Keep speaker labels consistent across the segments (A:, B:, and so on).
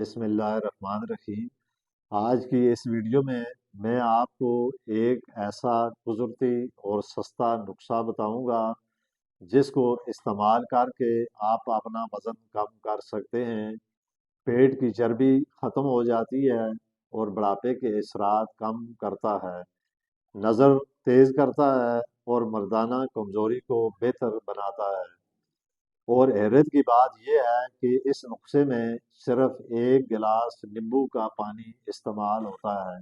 A: بسم اللہ الرحمن الرحیم۔ آج کی اس ویڈیو میں آپ کو ایک ایسا قدرتی اور سستا نسخہ بتاؤں گا جس کو استعمال کر کے آپ اپنا وزن کم کر سکتے ہیں، پیٹ کی چربی ختم ہو جاتی ہے اور بڑھاپے کے اثرات کم کرتا ہے، نظر تیز کرتا ہے اور مردانہ کمزوری کو بہتر بناتا ہے۔ اور حیرت کی بات یہ ہے کہ اس نسخے میں صرف ایک گلاس نیمبو کا پانی استعمال ہوتا ہے۔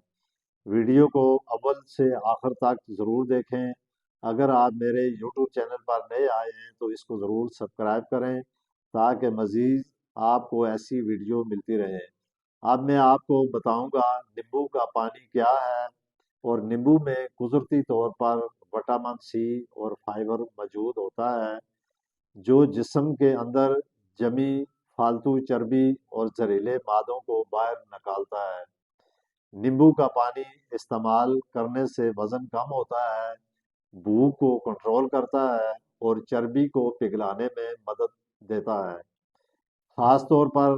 A: ویڈیو کو اول سے آخر تک ضرور دیکھیں۔ اگر آپ میرے یوٹیوب چینل پر نئے آئے ہیں تو اس کو ضرور سبسکرائب کریں تاکہ مزید آپ کو ایسی ویڈیو ملتی رہے۔ اب میں آپ کو بتاؤں گا نیمبو کا پانی کیا ہے، اور نیمبو میں قدرتی طور پر وٹامن سی اور فائبر موجود ہوتا ہے جو جسم کے اندر جمی فالتو چربی اور زہریلے مادوں کو باہر نکالتا ہے۔ نیمبو کا پانی استعمال کرنے سے وزن کم ہوتا ہے، بھوک کو کنٹرول کرتا ہے اور چربی کو پگھلانے میں مدد دیتا ہے، خاص طور پر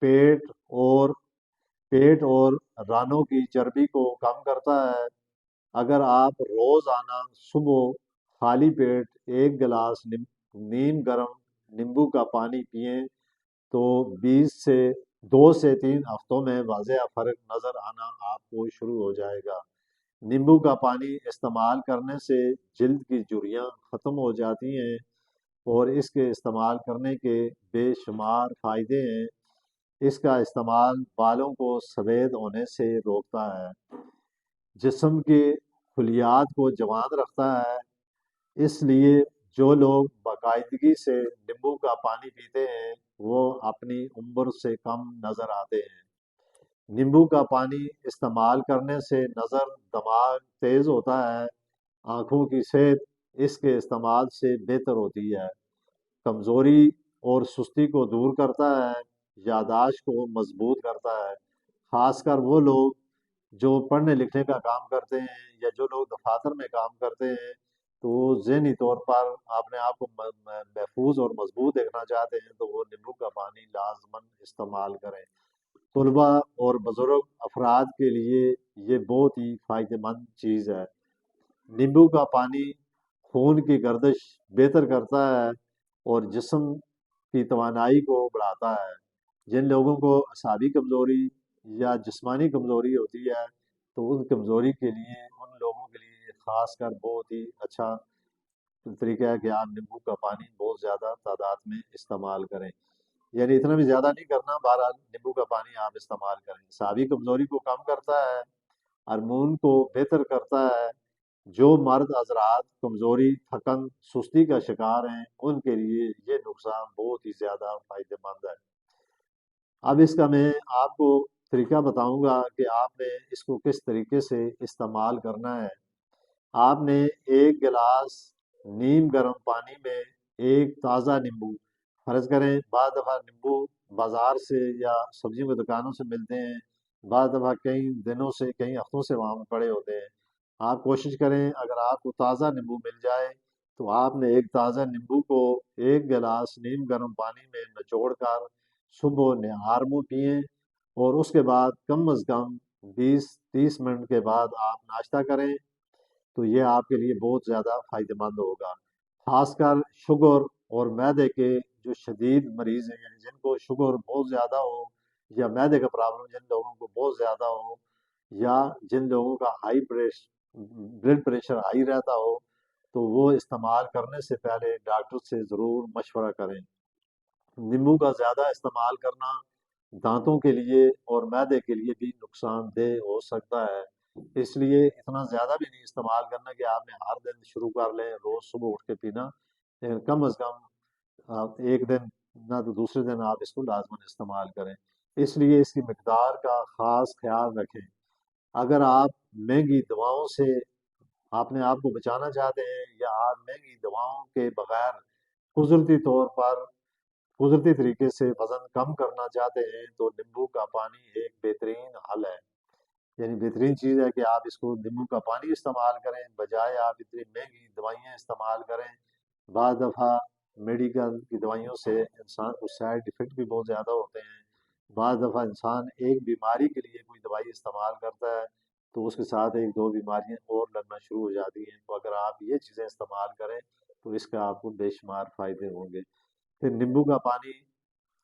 A: پیٹ اور پیٹ اور رانوں کی چربی کو کم کرتا ہے۔ اگر آپ روزانہ صبح خالی پیٹ ایک گلاس نیم گرم نیمبو کا پانی پئیں تو 2 سے 3 ہفتوں میں واضح فرق نظر آنا آپ کو شروع ہو جائے گا۔ نیمبو کا پانی استعمال کرنے سے جلد کی جھریاں ختم ہو جاتی ہیں اور اس کے استعمال کرنے کے بے شمار فائدے ہیں۔ اس کا استعمال بالوں کو سفید ہونے سے روکتا ہے، جسم کے خلیات کو جوان رکھتا ہے۔ اس لیے جو لوگ باقاعدگی سے نیمبو کا پانی پیتے ہیں وہ اپنی عمر سے کم نظر آتے ہیں۔ نیمبو کا پانی استعمال کرنے سے نظر، دماغ تیز ہوتا ہے، آنکھوں کی صحت اس کے استعمال سے بہتر ہوتی ہے، کمزوری اور سستی کو دور کرتا ہے، یادداشت کو مضبوط کرتا ہے۔ خاص کر وہ لوگ جو پڑھنے لکھنے کا کام کرتے ہیں یا جو لوگ دفاتر میں کام کرتے ہیں تو وہ ذہنی طور پر اپنے آپ کو محفوظ اور مضبوط دیکھنا چاہتے ہیں تو وہ نیمبو کا پانی لازماً استعمال کریں۔ طلباء اور بزرگ افراد کے لیے یہ بہت ہی فائدہ مند چیز ہے۔ نیمبو کا پانی خون کی گردش بہتر کرتا ہے اور جسم کی توانائی کو بڑھاتا ہے۔ جن لوگوں کو اعصابی کمزوری یا جسمانی کمزوری ہوتی ہے تو ان کمزوری کے لیے، ان لوگوں کے لیے خاص کر بہت ہی اچھا طریقہ ہے کہ آپ نیمبو کا پانی بہت زیادہ تعداد میں استعمال کریں، یعنی اتنا بھی زیادہ نہیں کرنا، بہرحال نیمبو کا پانی آپ استعمال کریں۔ اعصابی کمزوری کو کم کرتا ہے، ہارمون کو بہتر کرتا ہے۔ جو مرد حضرات کمزوری، تھکن، سستی کا شکار ہیں ان کے لیے یہ نقصان بہت ہی زیادہ فائدہ مند ہے۔ اب اس کا میں آپ کو طریقہ بتاؤں گا کہ آپ نے اس کو کس طریقے سے استعمال کرنا ہے۔ آپ نے ایک گلاس نیم گرم پانی میں ایک تازہ نیمبو، فرض کریں بعض دفعہ نیمبو بازار سے یا سبزیوں کی دکانوں سے ملتے ہیں، بعض دفعہ کئی دنوں سے، کئی ہفتوں سے وہاں پڑے ہوتے ہیں۔ آپ کوشش کریں اگر آپ کو تازہ نیمبو مل جائے تو آپ نے ایک تازہ نیمبو کو ایک گلاس نیم گرم پانی میں نچوڑ کر صبح نہار منہ پئیں، اور اس کے بعد کم از کم 20-30 منٹ کے بعد آپ ناشتہ کریں تو یہ آپ کے لیے بہت زیادہ فائدہ مند ہوگا۔ خاص کر شوگر اور معدے کے جو شدید مریض ہیں، یعنی جن کو شوگر بہت زیادہ ہو یا معدے کا پرابلم جن لوگوں کو بہت زیادہ ہو، یا جن لوگوں کا بلڈ پریشر ہائی رہتا ہو تو وہ استعمال کرنے سے پہلے ڈاکٹر سے ضرور مشورہ کریں۔ نیمبو کا زیادہ استعمال کرنا دانتوں کے لیے اور معدے کے لیے بھی نقصان دہ ہو سکتا ہے، اس لیے اتنا زیادہ بھی نہیں استعمال کرنا کہ آپ نے ہر دن شروع کر لیں روز صبح اٹھ کے پینا، لیکن کم از کم آپ ایک دن نہ تو دوسرے دن آپ اس کو لازماً استعمال کریں۔ اس لیے اس کی مقدار کا خاص خیال رکھیں۔ اگر آپ مہنگی دواؤں سے اپنے آپ کو بچانا چاہتے ہیں یا آپ مہنگی دواؤں کے بغیر قدرتی طور پر قدرتی طریقے سے وزن کم کرنا چاہتے ہیں تو نیمبو کا پانی ایک بہترین حل ہے، یعنی بہترین چیز ہے کہ آپ اس کو نیمبو کا پانی استعمال کریں بجائے آپ اتنی مہنگی دوائیاں استعمال کریں۔ بعض دفعہ میڈیکل کی دوائیوں سے انسان کو سائڈ ایفیکٹ بھی بہت زیادہ ہوتے ہیں، بعض دفعہ انسان ایک بیماری کے لیے کوئی دوائی استعمال کرتا ہے تو اس کے ساتھ ایک دو بیماریاں اور لگنا شروع ہو جاتی ہیں، تو اگر آپ یہ چیزیں استعمال کریں تو اس کا آپ کو بے شمار فائدے ہوں گے۔ پھر نیمبو کا پانی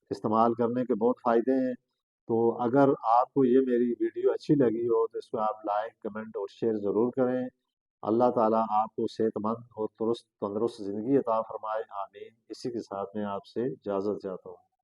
A: استعمال کرنے کے بہت فائدے ہیں۔ تو اگر آپ کو یہ میری ویڈیو اچھی لگی ہو تو اس کو آپ لائک کمنٹ اور شیئر ضرور کریں۔ اللہ تعالیٰ آپ کو صحت مند اور تندرست زندگی عطا فرمائے، آمین۔ اسی کے ساتھ میں آپ سے اجازت چاہتا ہوں۔